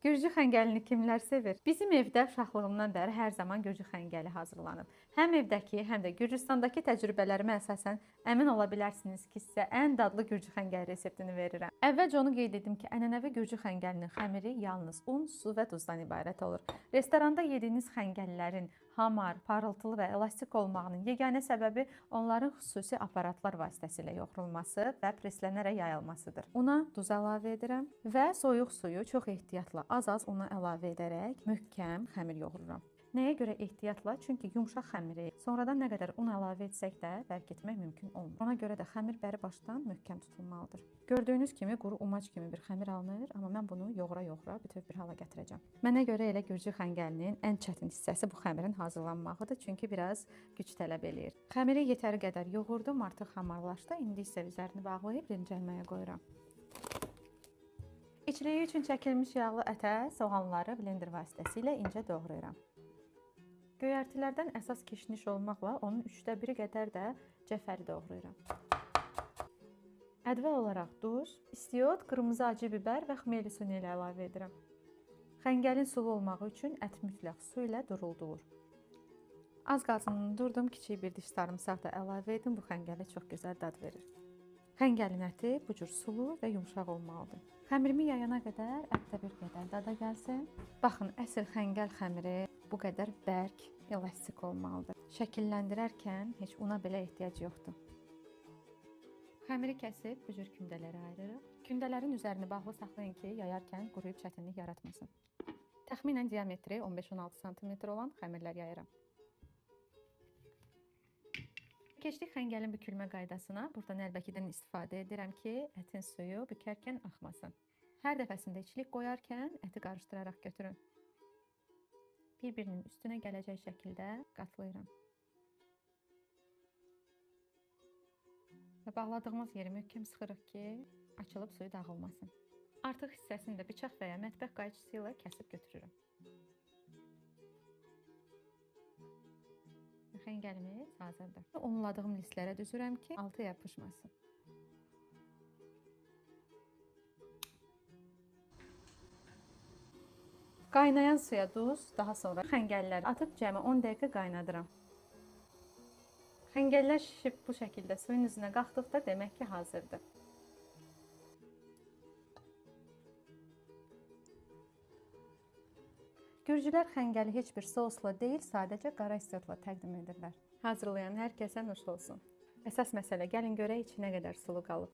Gürcü xəngəlini kimlər sevir? Bizim evdə uşaqlığımdan bəri hər zaman gürcü xəngəli hazırlanıb. Həm evdəki, həm də Gürcüstandakı təcrübələrimə əsasən əmin ola bilərsiniz ki, sizə ən dadlı gürcü xəngəli reseptini verirəm. Əvvəlcə onu qeyd edim ki, ənənəvi gürcü xəngəlinin xəmiri yalnız un, su və duzdan ibarət olur. Restoranda yediyiniz xəngəllərin hamar, parıltılı və elastik olmağının yeganə səbəbi onların xüsusi aparatlar vasitəsilə yoğrulması və preslənərək yayılmasıdır. Una duz əlavə edirəm və soyuq suyu çox ehtiyatla az-az una əlavə edərək möhkəm xəmir yoğururam. Nəyə görə ehtiyatla? Çünki yumşaq xəmiri sonradan nə qədər un əlavə etsək də bərk etmək mümkün olmur. Ona görə də xəmir bəri başdan möhkəm tutulmalıdır. Gördüyünüz kimi quru umac kimi bir xəmir alınır, amma mən bunu yoğura-yoğura bütöv bir hala gətirəcəm. Mənə görə elə gürcü xəngəlinin ən çətin hissəsi bu xəmirin hazırlanmağıdır, çünki biraz güc tələb eləyir. Xəmiri yetəri qədər yoğurdum, artıq hamarlaşdı. İndi isə üzərini bağlayıb dincəlməyə qoyuram. İçliyi üçün çəkilmiş yağlı ətə soğanları blender vasitəsilə incə doğrayıram. Göyərtilərdən əsas kişniş olmaqla onun 1/3 qədər də cəfəri doğrayıram. Ədvə olaraq duz, istiot, qırmızı acı biber və xmeli suni ilə əlavə edirəm. Xəngəlin sulu olmağı üçün ət mütləq su ilə duruldulur. Az qazını durdum, kiçik bir diş sarımsaq da əlavə edim, bu xəngələ çox gözəl dad verir. Xəngəlin əti bu cür sulu və yumşaq olmalıdır. Xəmirimi yayana qədər ətdə bir qədər dada gəlsin. Baxın, əsl xəngəl xəmiri bu qədər bərk, elastik olmalıdır. Şəkilləndirərkən heç una belə ehtiyac yoxdur. Xəmiri kəsib bu cür kündələrə ayırırıq. Kündələrin üzərini bağlı saxlayın ki, yayarkən quruyub çətinlik yaratmasın. Təxminən diametri 15-16 sm olan xəmirlər yayıram. Keçdik xəngəlin bükülmə qaydasına. Burada nəlbəkidən istifadə edirəm ki, ətin suyu bükərkən axmasın. Hər dəfəsində içlik qoyarkən əti qarışdıraraq götürün. Bir-birinin üstünə gələcək şəkildə qatlayıram. Və bağladığımız yeri möhkəm sıxırıq ki, açılıb suyu dağılmasın. Artıq hissəsini də bıçaq və ya mətbəx qayçısı ilə kəsib götürürüm. Xəngəlimiz hazırdır. Unladığım listlərə düzürəm ki, altı yapışmasın. Qaynayan suya duz, daha sonra xəngəlləri atıb cəmi 10 dəqiqə qaynadıram. Xəngəllər şişib bu şəkildə suyun üzünə qalxdıqda demək ki, hazırdır. Gürcülər xəngəli heç bir sosla deyil, sadəcə qara istiotla təqdim edirlər. Hazırlayan hər kəsə nuş olsun. Əsas məsələ, gəlin görək içi nə qədər sulu qalıb.